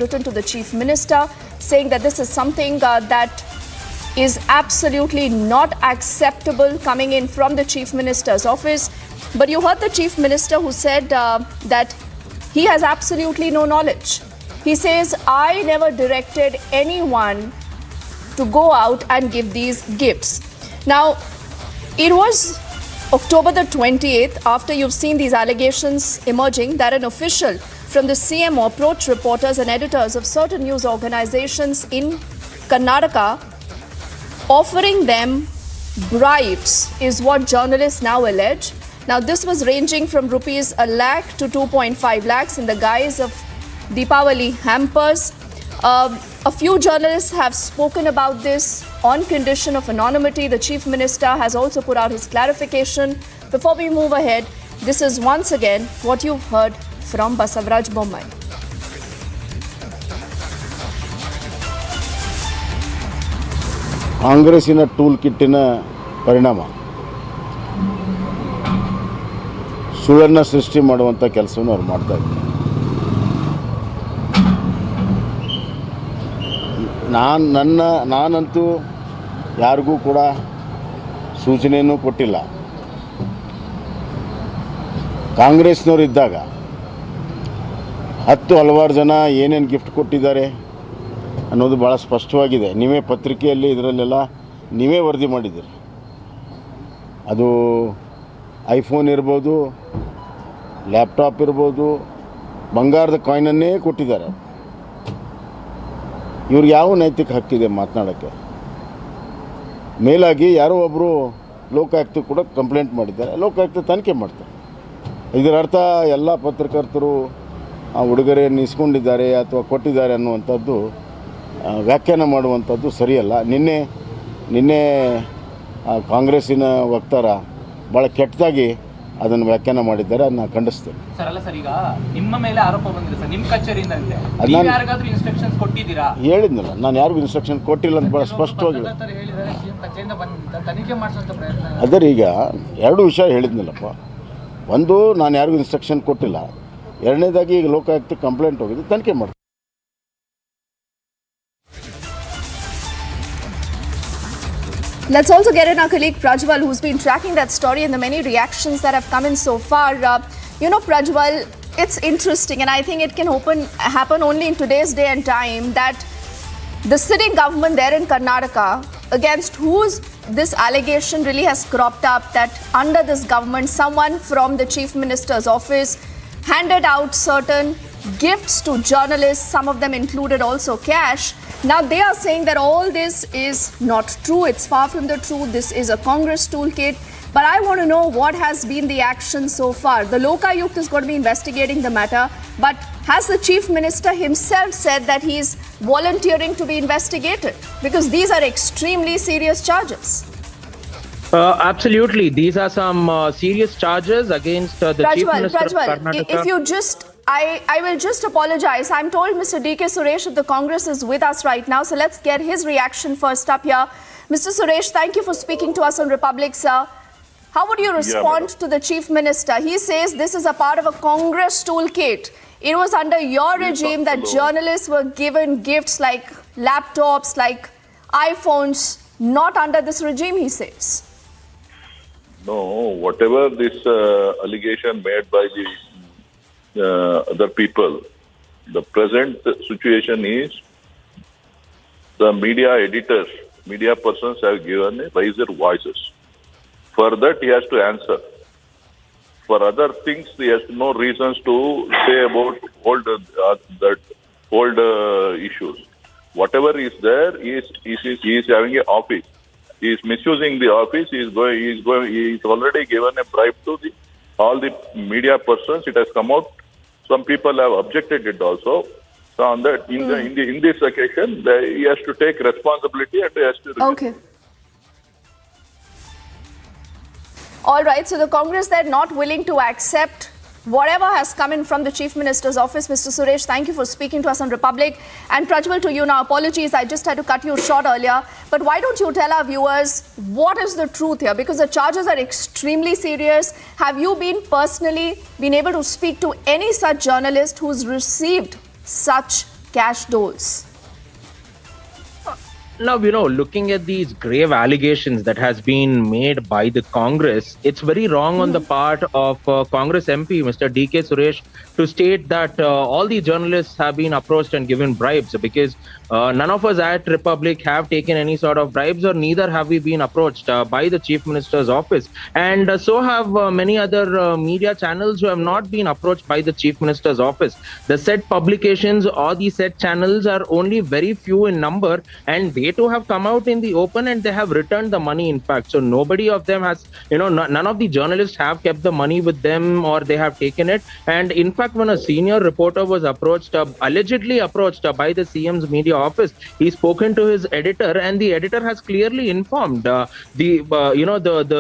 written to the Chief Minister saying that this is something that is absolutely not acceptable coming in from the Chief Minister's office. But you heard the Chief Minister who said that he has absolutely no knowledge. He says, I never directed anyone to go out and give these gifts. Now, it was October the 28th, after you've seen these allegations emerging, that an official from the CMO approached reporters and editors of certain news organizations in Karnataka, offering them bribes, is what journalists now allege. Now, this was ranging from rupees 1 lakh to 2.5 lakhs in the guise of Deepavali hampers. A few journalists have spoken about this on condition of anonymity. The Chief Minister has also put out his clarification. Before we move ahead, this is once again what you've heard from Basavaraj Bommai. ಕಾಂಗ್ರೆಸ್ಸಿನ ಟೂಲ್ಕಿಟ್ಟಿನ ಪರಿಣಾಮ ಸುಳ್ಳನ್ನು ಸೃಷ್ಟಿ ಮಾಡುವಂಥ ಕೆಲಸವನ್ನು ಅವ್ರು ಮಾಡ್ತಾ ಇದ್ದಾರೆ. ನಾನಂತೂ ಯಾರಿಗೂ ಕೂಡ ಸೂಚನೆಯನ್ನು ಕೊಟ್ಟಿಲ್ಲ. ಕಾಂಗ್ರೆಸ್ನವರು ಇದ್ದಾಗ ಹಲವಾರು ಜನ ಏನೇನು ಗಿಫ್ಟ್ ಕೊಟ್ಟಿದ್ದಾರೆ ಅನ್ನೋದು ಭಾಳ ಸ್ಪಷ್ಟವಾಗಿದೆ. ನೀವೇ ಪತ್ರಿಕೆಯಲ್ಲಿ ಇದರಲ್ಲೆಲ್ಲ ನೀವೇ ವರದಿ ಮಾಡಿದ್ದೀರಿ. ಅದು ಐಫೋನ್ ಇರ್ಬೋದು, ಲ್ಯಾಪ್ಟಾಪ್ ಇರ್ಬೋದು, ಬಂಗಾರದ ಕಾಯಿನನ್ನೇ ಕೊಟ್ಟಿದ್ದಾರೆ. ಇವ್ರಿಗೆ ಯಾವ ನೈತಿಕ ಹಕ್ಕಿದೆ ಮಾತನಾಡೋಕ್ಕೆ? ಮೇಲಾಗಿ ಯಾರೋ ಒಬ್ಬರು ಲೋಕಾಯುಕ್ತ ಕೂಡ ಕಂಪ್ಲೇಂಟ್ ಮಾಡಿದ್ದಾರೆ. ಲೋಕಾಯುಕ್ತ ತನಿಖೆ ಮಾಡ್ತಾರೆ. ಇದರ ಅರ್ಥ ಎಲ್ಲ ಪತ್ರಕರ್ತರು ಉಡುಗೊರೆಯನ್ನು ಇಸ್ಕೊಂಡಿದ್ದಾರೆ ಅಥವಾ ಕೊಟ್ಟಿದ್ದಾರೆ ಅನ್ನುವಂಥದ್ದು ವ್ಯಾಖ್ಯಾನ ಮಾಡುವಂಥದ್ದು ಸರಿಯಲ್ಲ. ನಿನ್ನೆ ಕಾಂಗ್ರೆಸ್ಸಿನ ವಕ್ತಾರ ಭಾಳ ಕೆಟ್ಟದಾಗಿ ಅದನ್ನು ವ್ಯಾಖ್ಯಾನ ಮಾಡಿದ್ದಾರೆ. ಅದನ್ನ ಖಂಡಿಸ್ತೇನೆ. ಸರ್, ಅಲ್ಲ ಸರ್, ಈಗ ನಿಮ್ಮ ಮೇಲೆ ಆರೋಪ ಬಂದಿದೆ ಸರ್, ನಿಮ್ಮ ಕಚೇರಿಯಿಂದ ಯಾರಿಗಾದ್ರೂ ಇನ್ಸ್ಟ್ರಕ್ಷನ್ಸ್ ಕೊಟ್ಟಿದ್ದೀರಾ? ಹೇಳಿದ್ನಲ್ಲ, ನಾನು ಯಾರಿಗೂ ಇನ್ಸ್ಟ್ರಕ್ಷನ್ ಕೊಟ್ಟಿಲ್ಲ ಅಂತ ಭಾಳ ಸ್ಪಷ್ಟವಾಗಿ. ಅದೇ ಈಗ ಎರಡು ವಿಷಯ ಹೇಳಿದ್ನಲ್ಲಪ್ಪ. ಒಂದು, ನಾನು ಯಾರಿಗೂ ಇನ್ಸ್ಟ್ರಕ್ಷನ್ ಕೊಟ್ಟಿಲ್ಲ. ಎರಡನೇದಾಗಿ ಈಗ ಲೋಕಾಯುಕ್ತ ಕಂಪ್ಲೇಂಟ್ ಹೋಗಿದೆ, ತನಿಖೆ ಮಾಡ್ತೀನಿ. Let's also get in our colleague Prajwal, who's been tracking that story and the many reactions that have come in so far. Prajwal, it's interesting, and I think it can happen only in today's day and time, that the sitting government there in Karnataka, against whose this allegation really has cropped up, that under this government, someone from the Chief Minister's office handed out certain gifts to journalists. Some of them included also cash. Now they are saying that all this is not true. It's far from the truth. This is a Congress toolkit. But I want to know what has been the action so far. The Lokayukt is going to be investigating the matter. But has the Chief Minister himself said that he is volunteering to be investigated? Because these are extremely serious charges. Absolutely. These are some serious charges against the Chief Minister of Karnataka. If you just... I will just apologize. I'm told Mr. D.K. Suresh of the Congress is with us right now. So let's get his reaction first up here. Mr. Suresh, thank you for speaking to us on Republic, sir. How would you respond to the Chief Minister? He says this is a part of a Congress toolkit. It was under your regime that journalists were given gifts like laptops, like iPhones, not under this regime, he says. No, whatever this allegation made by the other people, the present situation is the media editors, media persons have given raised their voices. For that he has to answer. For other things he has no reasons to say about old issues. Whatever is there, he is having an office. He is misusing the office. He is already given a bribe to all the media persons. It has come out. Some people have objected it also. So on that, in this occasion, he has to take responsibility and he has to. Okay. All right. So the Congress, they're not willing to accept whatever has come in from the Chief Minister's office. Mr. Suresh, thank you for speaking to us on Republic. And Prajwal, to you now, apologies, I just had to cut you short earlier. But why don't you tell our viewers what is the truth here? Because the charges are extremely serious. Have you been able to speak to any such journalist who's received such cash doles? Now, looking at these grave allegations that has been made by the Congress, it's very wrong on the part of Congress MP, Mr. D.K. Suresh, to state that all the journalists have been approached and given bribes, because none of us at Republic have taken any sort of bribes, or neither have we been approached by the Chief Minister's office. And so have many other media channels who have not been approached by the Chief Minister's office. The said publications or the said channels are only very few in number, and they too have come out in the open and they have returned the money, in fact. So nobody of them has, none of the journalists have kept the money with them or they have taken it. And in fact, when a senior reporter was approached, allegedly approached by the CM's media office, he spoken to his editor, and the editor has clearly informed the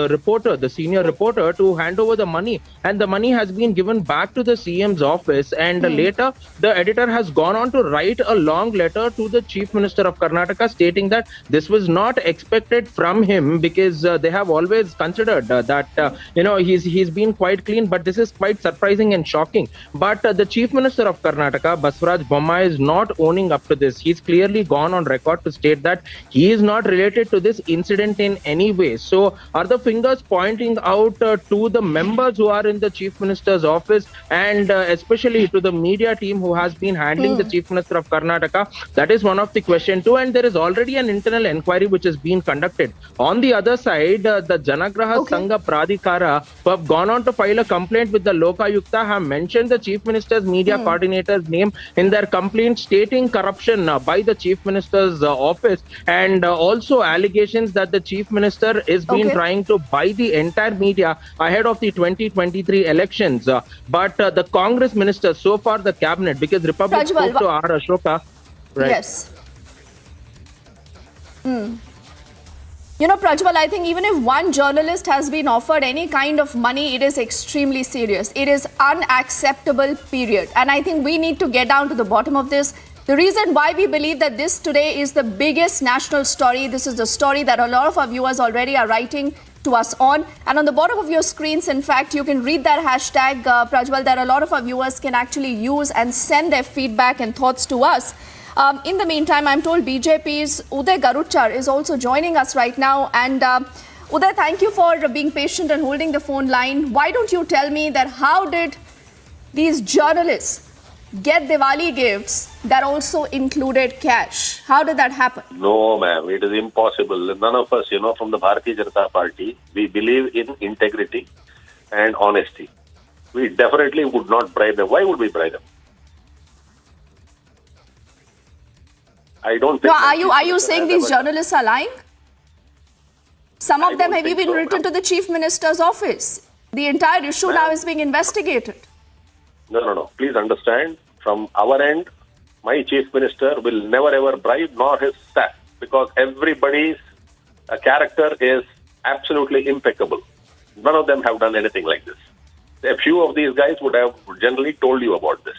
reporter, the senior reporter, to hand over the money, and the money has been given back to the CM's office. And later, the editor has gone on to write a long letter to the Chief Minister of Karnataka stating that this was not expected from him, because they have always considered that he's been quite clean, but this is quite surprising and shocking. But the Chief Minister of Karnataka, Basavaraj Bommai, is not owning up to this. He's clearly gone on record to state that he is not related to this incident in any way. So are the fingers pointing out to the members who are in the Chief Minister's office, and especially to the media team who has been handling the Chief Minister of Karnataka? That is one of the question too, and there is already an internal inquiry which is being conducted. On the other side, the Janagraha Sangha Pradhikara, who have gone on to file a complaint with the Lokayukta, have mentioned the Chief Minister's media coordinator's name in their complaint, stating corruption by the Chief Minister's office, and also allegations that the Chief Minister is been trying to buy the entire media ahead of the 2023 elections. But the Congress ministers, so far the cabinet, because Republic spoke to R. Ashoka. Right. Yes. Prajwal, I think even if one journalist has been offered any kind of money, it is extremely serious. It is unacceptable, period. And I think we need to get down to the bottom of this. The reason why we believe that this today is the biggest national story, this is the story that a lot of our viewers already are writing to us on. And on the bottom of your screens, in fact, you can read that hashtag, Prajwal, that a lot of our viewers can actually use and send their feedback and thoughts to us. In the meantime, I'm told BJP's Uday Garuchar is also joining us right now. And Uday, thank you for being patient and holding the phone line. Why don't you tell me that how did these journalists get Diwali gifts that also included cash? How did that happen? No, ma'am, it is impossible. None of us, from the Bharatiya Janata Party, we believe in integrity and honesty. We definitely would not bribe them. Why would we bribe them? I don't think... No, are you saying these journalists are lying? Some of them have even written to the Chief Minister's office. The entire issue now is being investigated. No. Please understand, from our end, my Chief Minister will never ever bribe, nor his staff, because everybody's character is absolutely impeccable. None of them have done anything like this. A few of these guys would have generally told you about this.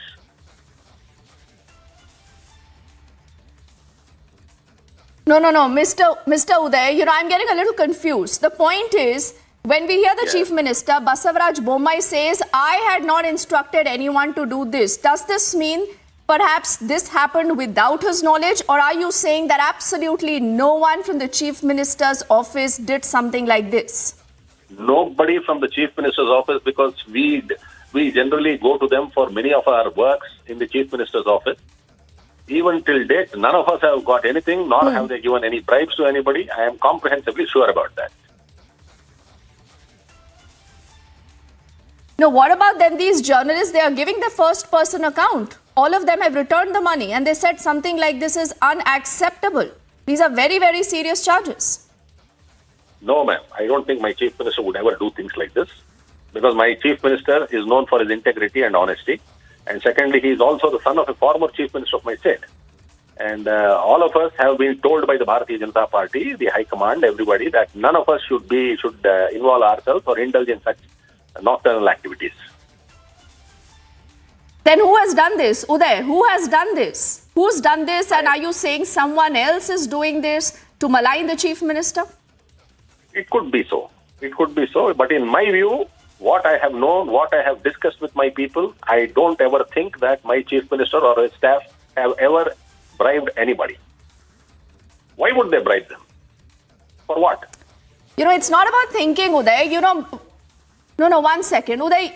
No, Mr. Uday, I'm getting a little confused. The point is, when we hear the Chief Minister, Basavaraj Bommai says, I had not instructed anyone to do this. Does this mean perhaps this happened without his knowledge? Or are you saying that absolutely no one from the Chief Minister's office did something like this? Nobody from the Chief Minister's office, because we generally go to them for many of our works in the Chief Minister's office. Even till date, none of us have got anything, nor have they given any bribes to anybody. I am comprehensively sure about that. No, what about then these journalists? They are giving the first person account. All of them have returned the money and they said something like this is unacceptable. These are very, very serious charges. No, ma'am. I don't think my Chief Minister would ever do things like this, because my Chief Minister is known for his integrity and honesty. And secondly, he is also the son of a former Chief Minister of my state. And all of us have been told by the Bharatiya Janata Party, the High Command, everybody, that none of us should involve ourselves or indulge in such nocturnal activities. Then who has done this? Uday, who has done this? Who's done this? And are you saying someone else is doing this to malign the Chief Minister? It could be so. It could be so. But in my view, what I have known, what I have discussed with my people, I don't ever think that my Chief Minister or his staff have ever bribed anybody. Why would they bribe them? For what? It's not about thinking, Uday. No, 1 second. Uday,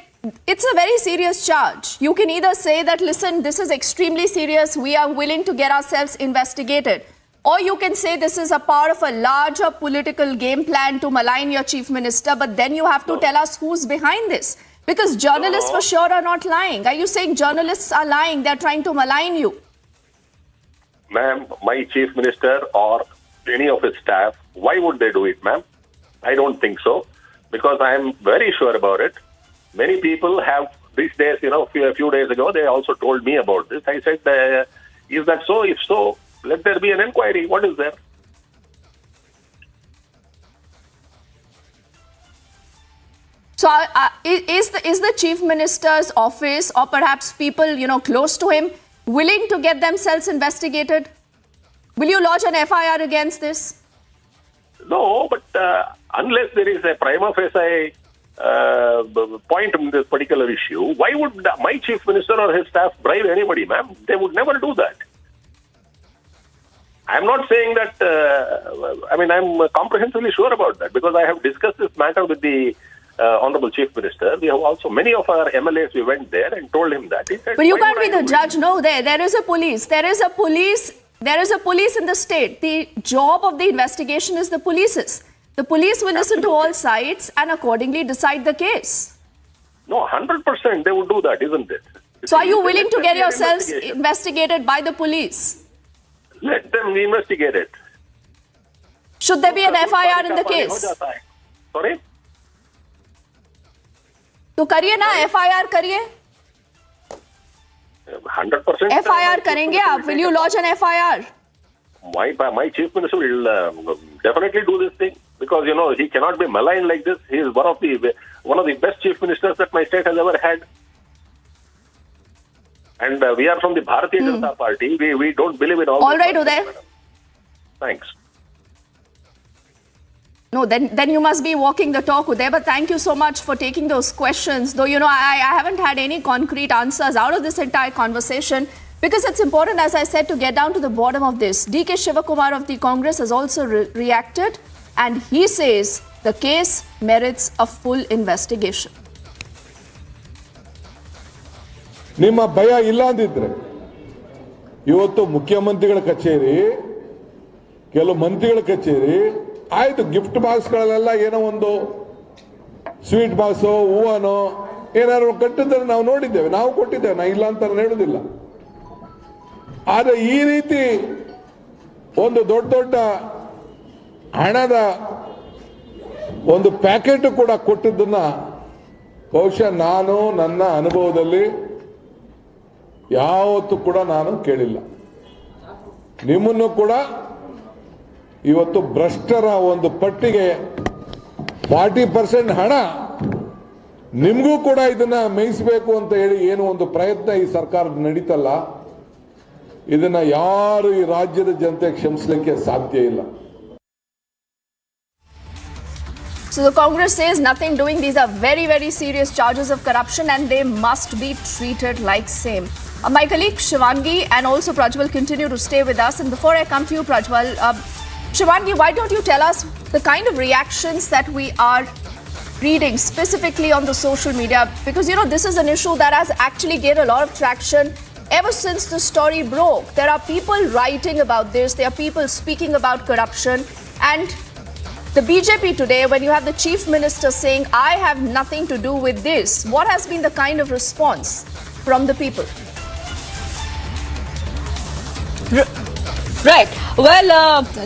it's a very serious charge. You can either say that, listen, this is extremely serious, we are willing to get ourselves investigated. Or you can say this is a part of a larger political game plan to malign your chief minister, but then you have to tell us who's behind this. Because journalists for sure are not lying. Are you saying journalists are lying? They're trying to malign you. Ma'am, my chief minister or any of his staff, why would they do it, ma'am? I don't think so. Because I am very sure about it. Many people have these days, a few days ago, they also told me about this. I said, is that so? If so, let there be an inquiry. What is there? So is the chief minister's office or perhaps people, close to him willing to get themselves investigated? Will you lodge an FIR against this? No, but unless there is a prima facie point in this particular issue, why would my chief minister or his staff bribe anybody, ma'am? They would never do that. I'm not saying that, I'm comprehensively sure about that because I have discussed this matter with the Honorable Chief Minister. We have also, many of our MLAs, we went there and told him that. He said, but you can't be the judge. No, there is a police. There is a police in the state. The job of the investigation is the police's. The police will listen to all sides and accordingly decide the case. No, 100% they would do that, isn't it? So are you willing to get yourselves investigated by the police? Let them investigate it. Should there be an FIR in the case? Sorry? तो करिए ना FIR करिए 100% FIR करेंगे आप. Will you lodge an FIR? My chief minister will definitely do this thing because he cannot be maligned like this. He is one of the best chief ministers that my state has ever had. And we are from the Bharatiya Janata Party. We don't believe in all right, Uday. Thanks. No, then you must be walking the talk, Uday. But thank you so much for taking those questions. Though, I haven't had any concrete answers out of this entire conversation because it's important, as I said, to get down to the bottom of this. DK Shivakumar of the Congress has also reacted and he says the case merits a full investigation. ನಿಮ್ಮ ಭಯ ಇಲ್ಲ ಅಂದಿದ್ರೆ ಇವತ್ತು ಮುಖ್ಯಮಂತ್ರಿಗಳ ಕಚೇರಿ ಕೆಲವು ಮಂತ್ರಿಗಳ ಕಚೇರಿ ಆಯ್ತು ಗಿಫ್ಟ್ ಬಾಕ್ಸ್ಗಳಲ್ಲೆಲ್ಲ ಏನೋ ಒಂದು ಸ್ವೀಟ್ ಬಾಕ್ಸೋ ಹೂವನೋ ಏನಾದ್ರು ಕಟ್ಟಿದ್ರೆ ನಾವು ನೋಡಿದ್ದೇವೆ, ನಾವು ಕೊಟ್ಟಿದ್ದೇವೆ, ನಾ ಇಲ್ಲ ಅಂತ ಹೇಳುದಿಲ್ಲ. ಆದರೆ ಈ ರೀತಿ ಒಂದು ದೊಡ್ಡ ದೊಡ್ಡ ಹಣದ ಒಂದು ಪ್ಯಾಕೆಟ್ ಕೂಡ ಕೊಟ್ಟಿದ್ದನ್ನ ಬಹುಶಃ ನಾನು ನನ್ನ ಅನುಭವದಲ್ಲಿ ಯಾವತ್ತೂ ಕೂಡ ನಾನು ಕೇಳಿಲ್ಲ. ನಿಮ್ಮನ್ನು ಕೂಡ ಇವತ್ತು ಭ್ರಷ್ಟರ ಒಂದು ಪಟ್ಟಿಗೆ 40% ಹಣ ನಿಮಗೂ ಕೂಡ ಇದನ್ನ ಮೇಯಿಸಬೇಕು ಅಂತ ಹೇಳಿ ಏನು ಒಂದು ಪ್ರಯತ್ನ ಈ ಸರ್ಕಾರದ ನಡೀತಲ್ಲ, ಇದನ್ನ ಯಾರು ಈ ರಾಜ್ಯದ ಜನತೆ ಕ್ಷಮಿಸಲಿಕ್ಕೆ ಸಾಧ್ಯ ಇಲ್ಲ. So the Congress says nothing doing. These are very, very serious charges of corruption and they must be treated like same. My colleague Shivangi and also Prajwal continue to stay with us. And before I come to you, Prajwal, Shivangi, why don't you tell us the kind of reactions that we are reading specifically on the social media? Because, this is an issue that has actually gained a lot of traction ever since the story broke. There are people writing about this. There are people speaking about corruption. And the BJP today, when you have the chief minister saying, I have nothing to do with this, what has been the kind of response from the people? Right. Well,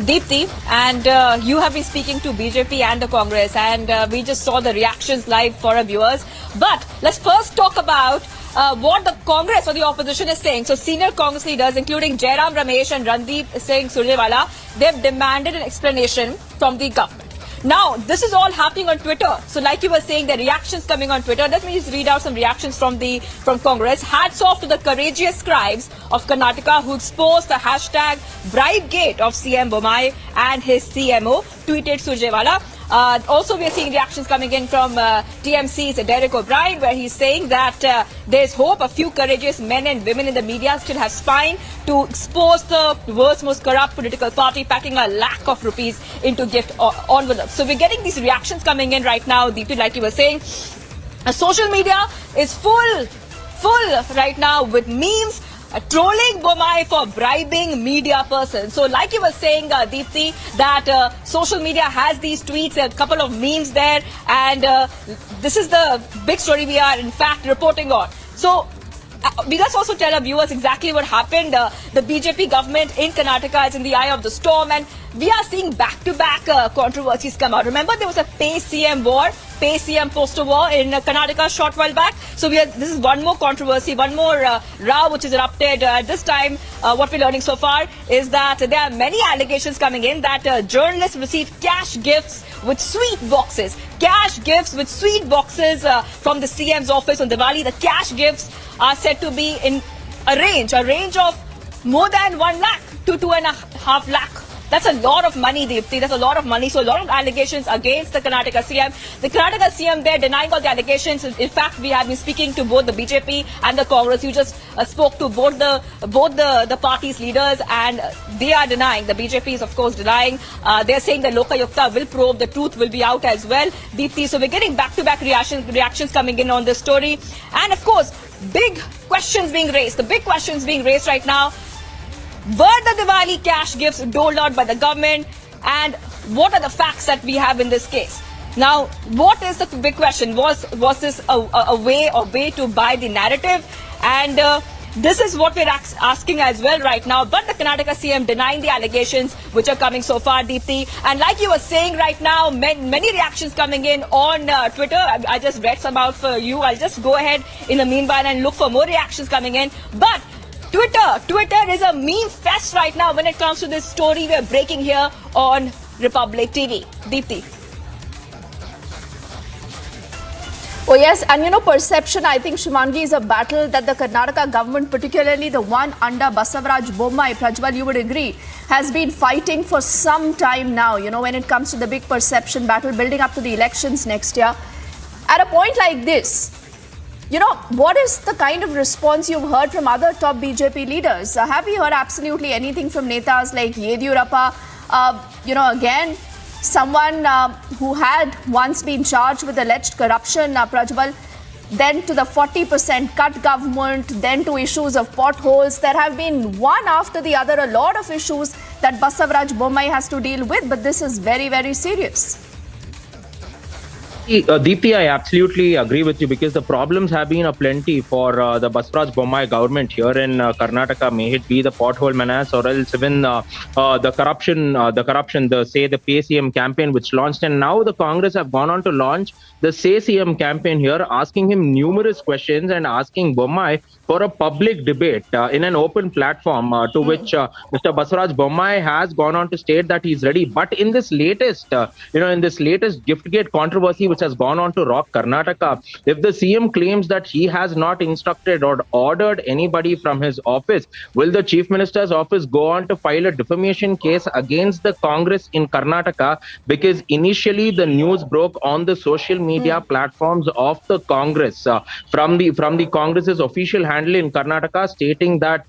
Deepthi, and you have been speaking to BJP and the Congress, and we just saw the reactions live for our viewers. But let's first talk about what the Congress or the opposition is saying. So senior Congress leaders, including Jairam Ramesh and Randeep Singh Surjewala, they've demanded an explanation from the government. Now, this is all happening on Twitter. So like you were saying, the reactions coming on Twitter. Let me just read out some reactions from Congress. Hats off to the courageous scribes of Karnataka who exposed the hashtag bribegate of CM Bommai and his CMO, tweeted Surjewala. Also, we are seeing reactions coming in from TMC's Derek O'Brien, where he's saying that there's hope. A few courageous men and women in the media still have spine to expose the world's most corrupt political party, packing a lakh of rupees into gift envelopes. So we're getting these reactions coming in right now, Deepti, like you were saying. Social media is full right now with memes trolling Bommai for bribing media persons. So like you were saying, Deepti, that social media has these tweets, a couple of memes there, and this is the big story we are in fact reporting on. So let's also tell our viewers exactly what happened. The BJP government in Karnataka is in the eye of the storm, and we are seeing back-to-back controversies come out. Remember, there was a Pay CM war, Pay CM poster war in Karnataka a short while back. So this is one more controversy, one more row which is erupted. This time, what we're learning so far is that there are many allegations coming in that journalists received cash gifts with sweet boxes. Cash gifts with sweet boxes from the CM's office on Diwali. The cash gifts are said to be in a range of more than 1 lakh to 2.5 lakh. That's a lot of money, Deepti. That's a lot of money. So a lot of allegations against the Karnataka CM. The Karnataka CM, they're denying all the allegations. In fact, we have been speaking to both the BJP and the Congress. You just spoke to both the party's leaders, and they are denying. The BJP is, of course, denying. They're saying the Lokayukta will probe. The truth will be out as well, Deepti. So we're getting back-to-back reactions coming in on this story. And, of course, big questions being raised. The big questions being raised right now. Were the Diwali cash gifts doled out by the government, and what are the facts that we have in this case? Now, what is the big question? Was this a way to buy the narrative? And this is what we're asking as well right now. But the Karnataka CM denying the allegations which are coming so far, Deepti. And like you were saying right now, many reactions coming in on Twitter. I just read some out for you. I'll just go ahead in the meanwhile and look for more reactions coming in. But Twitter is a meme fest right now when it comes to this story we're breaking here on Republic TV. Deepti. Oh yes, and perception, I think, Shimangi, is a battle that the Karnataka government, particularly the one under Basavaraj Bommai, Prajwal, you would agree, has been fighting for some time now, when it comes to the big perception battle building up to the elections next year. At a point like this, what is the kind of response you've heard from other top BJP leaders? Have you heard absolutely anything from netas like Yediyurappa? Again, someone who had once been charged with alleged corruption, Prajwal, then to the 40% cut government, then to issues of potholes. There have been one after the other, a lot of issues that Basavaraj Bommai has to deal with, but this is very, very serious. Deepti, I absolutely agree with you, because the problems have been aplenty for the Basavaraj Bommai government here in Karnataka. May it be the pothole menace, or else even the corruption, the Pay CM campaign which launched, and now the Congress have gone on to launch the Say CM campaign here, asking him numerous questions and asking Bommai for a public debate in an open platform, to which Mr. Basavaraj Bommai has gone on to state that he's ready. But in this latest, Giftgate controversy which has gone on to rock Karnataka, if the CM claims that he has not instructed or ordered anybody from his office, will the Chief Minister's office go on to file a defamation case against the Congress in Karnataka? Because initially the news broke on the social media platforms of the Congress from the Congress's official handle in Karnataka, stating that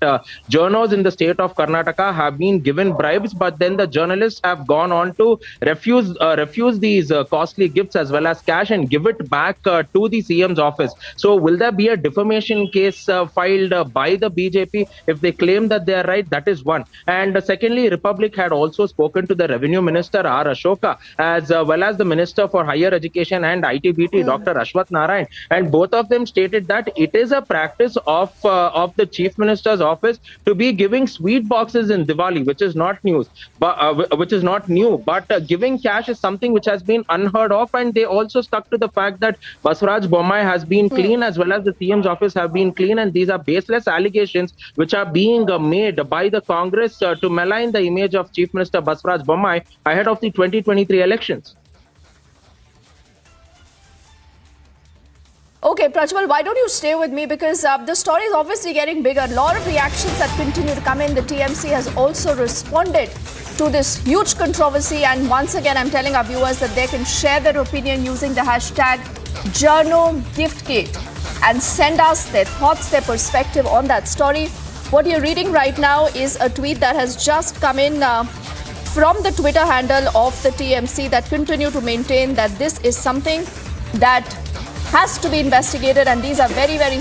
journals in the state of Karnataka have been given bribes, but then the journalists have gone on to refuse these costly gifts as well as cash and give it back to the CM's office. So will there be a defamation case filed by the BJP if they claim that they are right? That is one. And secondly, Republic had also spoken to the Revenue Minister R. Ashoka, as well as the Minister for Higher Education and ITBT, Dr. Ashwath Narayan, and both of them stated that it is a practice of the Chief Minister's office to be giving sweet boxes in Diwali, which is not new, but giving cash is something which has been unheard of. And they also stuck to the fact that Basavaraj Bommai has been clean, as well as the CM's office have been clean, and these are baseless allegations which are being made by the Congress to malign the image of Chief Minister Basavaraj Bommai ahead of the 2023 elections. Okay, Prajwal, why don't you stay with me, because the story is obviously getting bigger. A lot of reactions that continue to come in. The TMC has also responded to this huge controversy, and once again I'm telling our viewers that they can share their opinion using the hashtag #JournoGiftgate and send us their thoughts, their perspective on that story. What you're reading right now is a tweet that has just come in from the Twitter handle of the TMC that continue to maintain that this is something that has to be investigated, and these are very, very